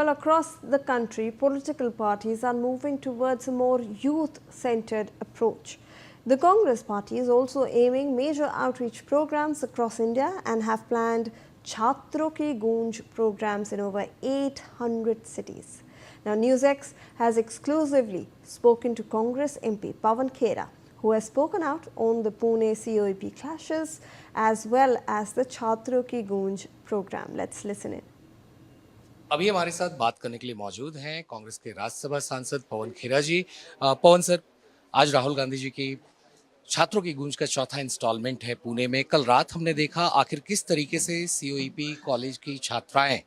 Well, across the country, political parties are moving towards a more youth-centered approach. The Congress Party is also aiming major outreach programs across India and have planned Chhatron Ki Goonj programs in over 800 cities. Now, NewsX has exclusively spoken to Congress MP Pawan Khera, who has spoken out on the Pune COEP clashes as well as the Chhatron Ki Goonj program. Let's listen in. अभी हमारे साथ बात करने के लिए मौजूद हैं कांग्रेस के राज्यसभा सांसद पवन खेरा जी। पवन सर, आज राहुल गांधी जी की छात्रों की गूंज का चौथा इंस्टॉलमेंट है पुणे में। कल रात हमने देखा आखिर किस तरीके से सीओईपी कॉलेज की छात्राएं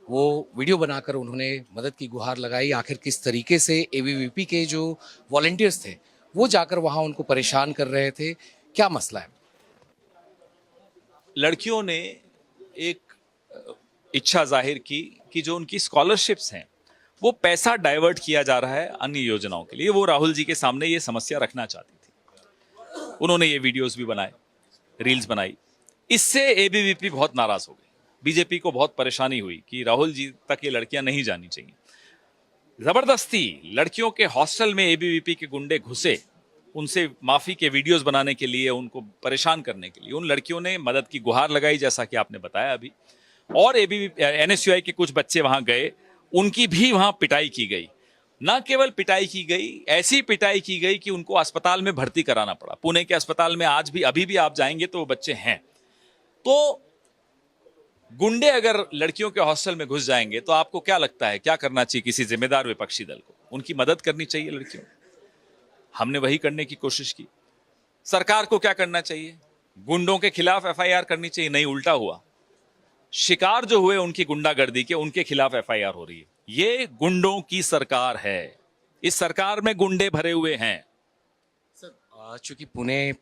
वो वीडियो बनाकर उन्होंने मदद की गुहार लगाई। आखिर किस तरीके से एबीवीपी के जो वॉलंटियर्स थे वो जाकर वहां उनको परेशान कर रहे थे, क्या मसला है? लड़कियों ने एक इच्छा जाहिर की कि जो उनकी स्कॉलरशिप्स हैं वो पैसा डाइवर्ट किया जा रहा है अन्य योजनाओं के लिए। वो राहुल जी के सामने ये समस्या रखना चाहती थी। उन्होंने ये वीडियोस भी बनाए, रील्स बनाई। इससे एबीवीपी बहुत नाराज हो गई। बीजेपी को बहुत परेशानी हुई कि राहुल जी तक ये लड़कियां नहीं जानी चाहिए। जबरदस्ती लड़कियों के हॉस्टल में एबीवीपी के गुंडे घुसे, उनसे माफी के वीडियोस बनाने के लिए, उनको परेशान करने के लिए। उन लड़कियों ने मदद की गुहार लगाई, जैसा कि आपने बताया अभी। और एनएसयूआई के कुछ बच्चे वहां गए, उनकी भी वहां पिटाई की गई। ना केवल पिटाई की गई, ऐसी पिटाई की गई कि उनको अस्पताल में भर्ती कराना पड़ा। पुणे के अस्पताल में आज भी, अभी भी आप जाएंगे तो वो बच्चे हैं। तो गुंडे अगर लड़कियों के हॉस्टल में घुस जाएंगे तो आपको क्या लगता है क्या करना चाहिए किसी जिम्मेदार विपक्षी दल को? उनकी मदद करनी चाहिए लड़कियों। हमने वही करने की कोशिश की। सरकार को क्या करना चाहिए? गुंडों के खिलाफ एफआईआर करनी चाहिए। नहीं, उल्टा हुआ। शिकार जो हुए उनकी गुंडागर्दी के, उनके खिलाफ एफआईआर हो रही है। ये गुंडों की सरकार है। इस सरकार में गुंडे भरे हुए हैं। सर, चूंकि पुणे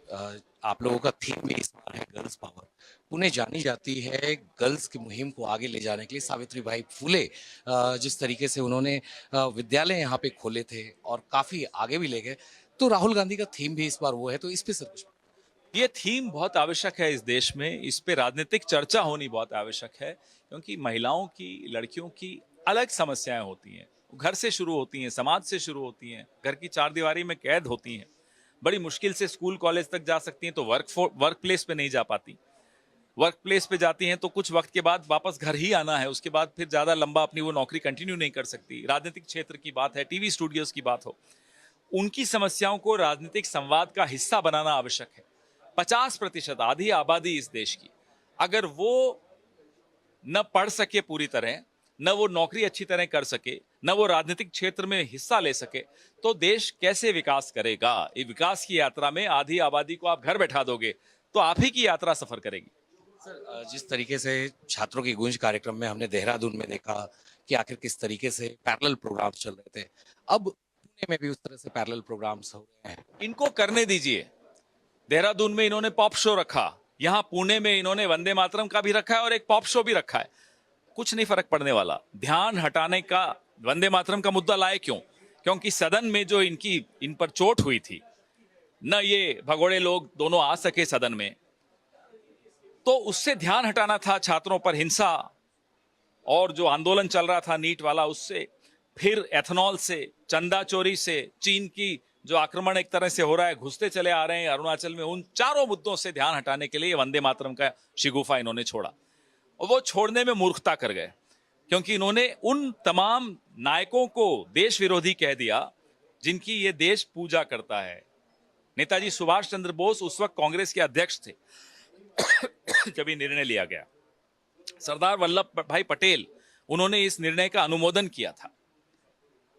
आप लोगों का थीम भी इस बार है गर्ल्स पावर। पुणे जानी जाती है गर्ल्स की मुहिम को आगे ले जाने के लिए। सावित्री बाई फुले जिस तरीके से उन्होंने विद्यालय यहाँ पे खोले थे और काफी आगे भी ले गए, तो राहुल गांधी का थीम भी इस बार वो है। तो इस पे सर कुछ? ये थीम बहुत आवश्यक है इस देश में। इस पे राजनीतिक चर्चा होनी बहुत आवश्यक है, क्योंकि महिलाओं की, लड़कियों की अलग समस्याएं होती हैं। घर से शुरू होती हैं, समाज से शुरू होती हैं, घर की चारदीवारी में कैद होती हैं। बड़ी मुश्किल से स्कूल कॉलेज तक जा सकती हैं तो वर्क प्लेस पे नहीं जा पाती। वर्क प्लेस पे जाती हैं तो कुछ वक्त के बाद वापस घर ही आना है। उसके बाद फिर ज्यादा लंबा अपनी वो नौकरी कंटिन्यू नहीं कर सकती। राजनीतिक क्षेत्र की बात है, टीवी स्टूडियोज की बात हो, उनकी समस्याओं को राजनीतिक संवाद का हिस्सा बनाना आवश्यक है। 50%, आधी आबादी इस देश की, अगर वो न पढ़ सके पूरी तरह, न वो नौकरी अच्छी तरह कर सके, न वो राजनीतिक क्षेत्र में हिस्सा ले सके, तो देश कैसे विकास करेगा? ये विकास की यात्रा में आधी आबादी को आप घर बैठा दोगे तो आप ही की यात्रा सफर करेगी। सर, जिस तरीके से छात्रों की गूंज कार्यक्रम में हमने देहरादून में देखा कि आखिर किस तरीके से पैरेलल प्रोग्राम्स चल रहे थे, अब पुणे में भी उस तरह से पैरेलल प्रोग्राम्स हो रहे हैं। इनको करने दीजिए। देहरादून में इन्होंने पॉप शो रखा, यहां पुणे में इन्होंने वंदे मातरम का भी रखा है और एक पॉप शो भी रखा है। कुछ नहीं फर्क पड़ने वाला। ध्यान हटाने का वंदे मातरम का मुद्दा लाए क्यों? क्योंकि सदन में जो इन पर चोट हुई थी, न ये भगोड़े लोग दोनों आ सके सदन में, तो उससे ध्यान हटाना था छात्रों पर हिंसा और जो आंदोलन चल रहा था नीट वाला, उससे, फिर एथेनॉल से, चंदा चोरी से, चीन की जो आक्रमण एक तरह से हो रहा है, घुसते चले आ रहे हैं अरुणाचल में, उन चारों मुद्दों से ध्यान हटाने के लिए वंदे मातरम का शिगुफा इन्होंने छोड़ा। और वो छोड़ने में मूर्खता कर गए, क्योंकि इन्होंने उन तमाम नायकों को देश विरोधी कह दिया जिनकी ये देश पूजा करता है। नेताजी सुभाष चंद्र बोस उस वक्त कांग्रेस के अध्यक्ष थे जब ये निर्णय लिया गया। सरदार वल्लभ भाई पटेल, उन्होंने इस निर्णय का अनुमोदन किया था।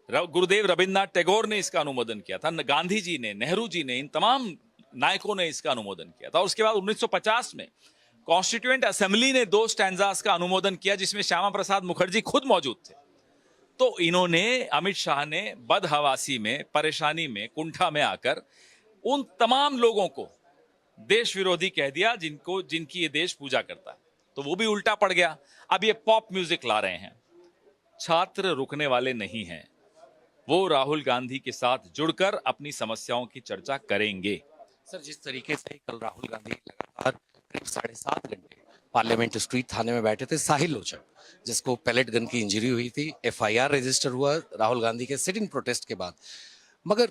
गुरुदेव रविन्द्रनाथ टैगोर ने इसका अनुमोदन किया था। गांधी जी ने, नेहरू जी ने, इन तमाम नायकों ने इसका अनुमोदन किया था। और उसके बाद 1950 में कॉन्स्टिट्यूएंट असेंबली ने 2 स्टैंजास का अनुमोदन किया, जिसमें श्यामा प्रसाद मुखर्जी खुद मौजूद थे। तो इन्होंने, अमित शाह ने बदहवासी में, परेशानी में, कुंठा में आकर उन तमाम लोगों को देश विरोधी कह दिया जिनकी ये देश पूजा करता है। तो वो भी उल्टा पड़ गया। अब ये पॉप म्यूजिक ला रहे हैं। छात्र रुकने वाले नहीं हैं। वो राहुल गांधी के साथ जुड़कर अपनी समस्याओं की चर्चा करेंगे। सर, जिस तरीके से कल राहुल गांधी लगातार करीब 7.5 घंटे पार्लियामेंट स्ट्रीट थाने में बैठे थे साहिल लोचन, जिसको पैलेट गन की इंजरी हुई थी। एफआईआर रजिस्टर हुआ राहुल गांधी के सिटिंग प्रोटेस्ट के बाद। मगर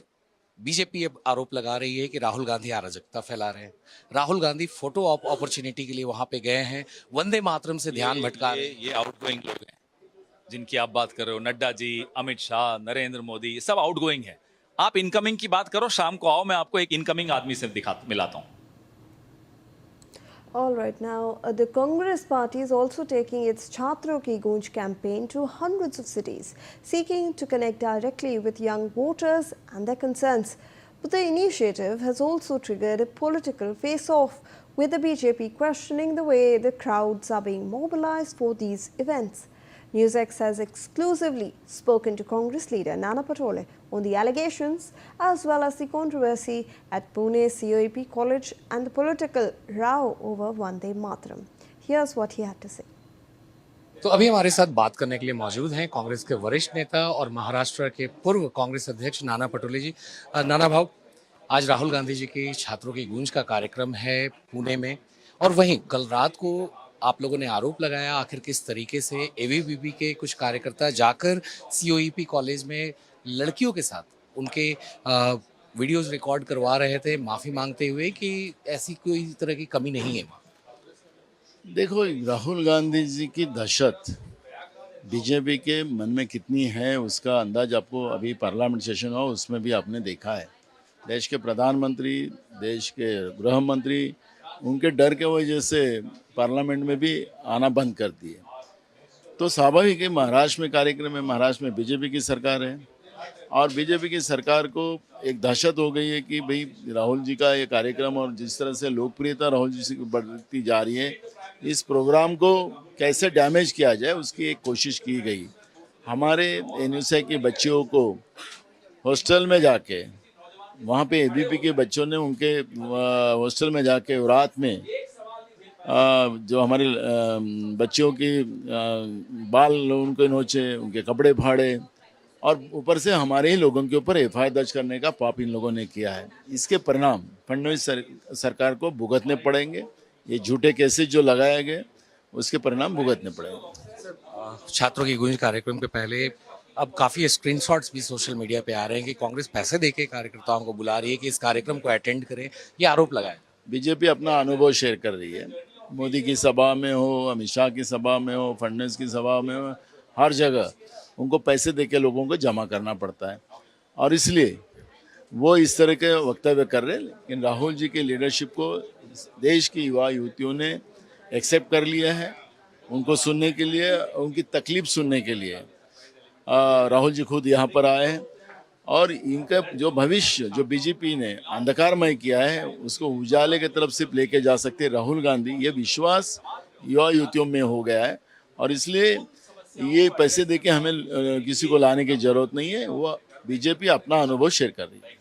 बीजेपी अब आरोप लगा रही है कि राहुल गांधी अराजकता फैला रहे हैं। राहुल गांधी फोटो अपॉर्चुनिटी के लिए वहां पे गए हैं, वंदे मातरम से ध्यान भटका रहे हैं। ये आउटगोइंग लोग हैं जिनकी आप बात कर रहे हो, नड्डा जी, अमित शाह, नरेंद्र मोदी, ये सब आउटगोइंग है। आप इनकमिंग की बात करो, शाम को आओ, मैं आपको एक इनकमिंग आदमी से मिलाता हूं। All right, now the Congress party is also taking its Chhatro Ki Goonj campaign to hundreds of cities, seeking to connect directly with young voters and their concerns. But the initiative has also triggered a political face-off, with the BJP questioning the way the crowds are being mobilized for these events. NewsX has exclusively spoken to Congress leader Nana Patole on the allegations as well as the controversy at Pune COEP College and the political row over Vande Mataram. Here's what he had to say. तो अभी हमारे साथ बात करने के लिए मौजूद हैं कांग्रेस के वरिष्ठ नेता और महाराष्ट्र के पूर्व कांग्रेस अध्यक्ष नाना पटोले जी। नाना भाव, आज राहुल गांधी जी की छात्रों की गूंज का कार्यक्रम है पुणे में, और वहीं कल रात को आप लोगों ने आरोप लगाया आखिर किस तरीके से एबीवीपी के कुछ कार्यकर्ता जाकर सीओईपी कॉलेज में लड़कियों के साथ उनके वीडियोस रिकॉर्ड करवा रहे थे, माफ़ी मांगते हुए कि ऐसी कोई तरह की कमी नहीं है। देखो, राहुल गांधी जी की दहशत बीजेपी के मन में कितनी है उसका अंदाज आपको अभी पार्लियामेंट सेशन हुआ उसमें भी आपने देखा है। देश के प्रधानमंत्री, देश के गृह मंत्री, उनके डर के वजह से पार्लियामेंट में भी आना बंद कर दिए। तो स्वाभाविक है, महाराष्ट्र में कार्यक्रम है, महाराष्ट्र में बीजेपी की सरकार है और बीजेपी की सरकार को एक दहशत हो गई है कि भाई राहुल जी का ये कार्यक्रम और जिस तरह से लोकप्रियता राहुल जी की बढ़ती जा रही है, इस प्रोग्राम को कैसे डैमेज किया जाए उसकी एक कोशिश की गई। हमारे एनयूसी के बच्चियों को हॉस्टल में जाके, वहाँ पे एबीपी के बच्चों ने उनके हॉस्टल में जाके रात में जो हमारे बच्चियों की बाल उनको नोचे, उनके कपड़े फाड़े और ऊपर से हमारे ही लोगों के ऊपर एफआईआर दर्ज करने का पाप इन लोगों ने किया है। इसके परिणाम फडणवीस सरकार को भुगतने पड़ेंगे। ये झूठे केसेस जो लगाए गए उसके परिणाम भुगतने पड़ेंगे। छात्रों की गूंज कार्यक्रम के पहले अब काफ़ी स्क्रीनशॉट्स भी सोशल मीडिया पे आ रहे हैं कि कांग्रेस पैसे देके कार्यकर्ताओं को बुला रही है कि इस कार्यक्रम को अटेंड करें, ये आरोप लगाए। बीजेपी अपना अनुभव शेयर कर रही है। मोदी की सभा में हो, अमित शाह की सभा में हो, फडणवीस की सभा में हो, हर जगह उनको पैसे देके लोगों को जमा करना पड़ता है और इसलिए वो इस तरह के वक्तव्य कर रहे हैं। लेकिन राहुल जी के लीडरशिप को देश की युवा युवतियों ने एक्सेप्ट कर लिया है। उनको सुनने के लिए, उनकी तकलीफ सुनने के लिए राहुल जी खुद यहाँ पर आए हैं और इनका जो भविष्य जो बीजेपी ने अंधकारमय किया है उसको उजाले की तरफ से लेके जा सकते राहुल गांधी, ये विश्वास युवा युवतियों में हो गया है और इसलिए ये पैसे देके हमें किसी को लाने की जरूरत नहीं है। वो बीजेपी अपना अनुभव शेयर कर रही है।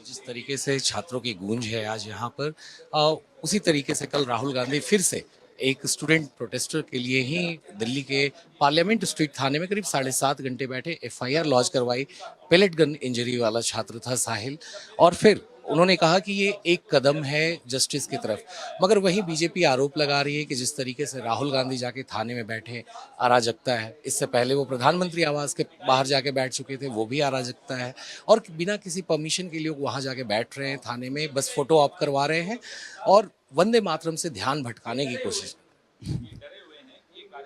जिस तरीके से छात्रों की गूंज है आज यहाँ पर, उसी तरीके से कल राहुल गांधी फिर से एक स्टूडेंट प्रोटेस्टर के लिए ही दिल्ली के पार्लियामेंट स्ट्रीट थाने में करीब 7.5 घंटे बैठे, एफआईआर लॉन्च करवाई। पैलेट गन इंजरी वाला छात्र था साहिल, और फिर उन्होंने कहा कि ये एक कदम है जस्टिस की तरफ। मगर वहीं बीजेपी आरोप लगा रही है कि जिस तरीके से राहुल गांधी जाके थाने में बैठे, अराजकता है। इससे पहले वो प्रधानमंत्री आवास के बाहर जाके बैठ चुके थे, वो भी अराजकता है। और बिना किसी परमिशन के लोग वहाँ जाके बैठ रहे हैं थाने में, बस फोटो ऑप करवा रहे हैं और वंदे मातरम से ध्यान भटकाने की कोशिश।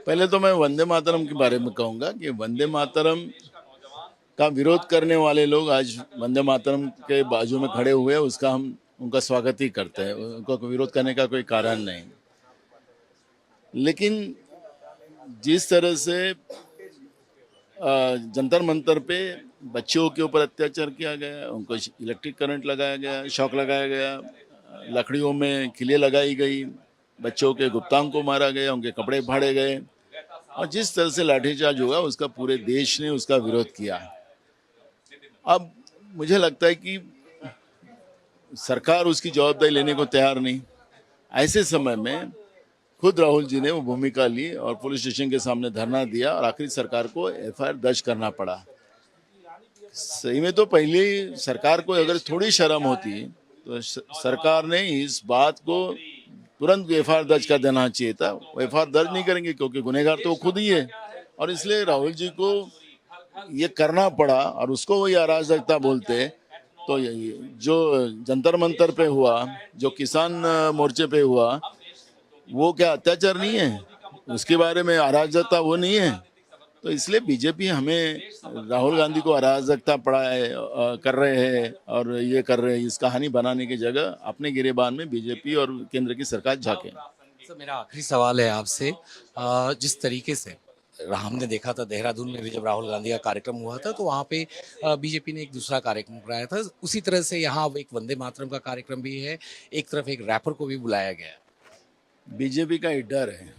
पहले तो मैं वंदे मातरम के बारे में कहूँगा कि वंदे मातरम का विरोध करने वाले लोग आज वंदे मातरम के बाजू में खड़े हुए हैं, उसका हम उनका स्वागत ही करते हैं। उनका विरोध करने का कोई कारण नहीं। लेकिन जिस तरह से जंतर मंतर पे बच्चों के ऊपर अत्याचार किया गया, उनको इलेक्ट्रिक करंट लगाया गया, शॉक लगाया गया, लकड़ियों में किले लगाई गई, बच्चों के गुप्तांग को मारा गया, उनके कपड़े फाड़े गए और जिस तरह से लाठीचार्ज हुआ उसका पूरे देश ने उसका विरोध किया। अब मुझे लगता है कि सरकार उसकी जवाबदारी लेने को तैयार नहीं। ऐसे समय में खुद राहुल जी ने वो भूमिका ली और पुलिस स्टेशन के सामने धरना दिया और आखिरी सरकार को एफआईआर दर्ज करना पड़ा। सही में तो पहले सरकार को अगर थोड़ी शर्म होती तो सरकार ने इस बात को तुरंत एफआईआर दर्ज कर देना चाहिए था। एफआईआर दर्ज नहीं करेंगे क्योंकि गुनहगार तो वो खुद ही है, और इसलिए राहुल जी को ये करना पड़ा, और उसको वही अराजकता बोलते। तो जो जंतर मंतर पे हुआ, जो किसान मोर्चे पे हुआ, वो क्या अत्याचार नहीं है? उसके बारे में अराजकता वो नहीं है? तो इसलिए बीजेपी हमें राहुल गांधी को अराजकता पड़ा है कर रहे हैं और ये कर रहे हैं, इस कहानी बनाने की जगह अपने गिरेबान में बीजेपी और केंद्र की सरकार झांके। सर मेरा आखिरी सवाल है आपसे, जिस तरीके से हमने देखा था देहरादून में भी जब राहुल गांधी का कार्यक्रम हुआ था तो वहाँ पे बीजेपी ने एक दूसरा कार्यक्रम कराया था, उसी तरह से यहाँ अब एक वंदे मातरम का कार्यक्रम भी है, एक तरफ एक रैपर को भी बुलाया गया है। बीजेपी का ही डर है।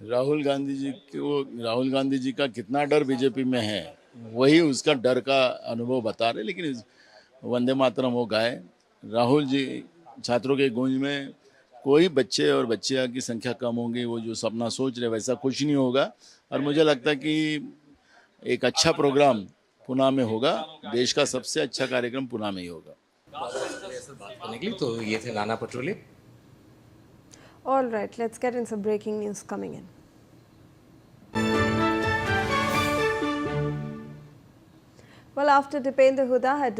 राहुल गांधी जी का कितना डर बीजेपी में है, वही उसका डर का अनुभव बता रहे। लेकिन वंदे मातरम वो गाए, राहुल जी छात्रों के गूंज में कोई बच्चे और बच्चियां की संख्या कम होगी। वो जो सपना सोच रहे वैसा कुछ नहीं होगा, और मुझे लगता है कि एक अच्छा प्रोग्राम पुणे में होगा। देश का सबसे अच्छा कार्यक्रम पुणे में ही होगा। बात करने के लिए तो ये थे Nana Patole. All right, let's get in some breaking news coming in. Well, after Dipender Huda had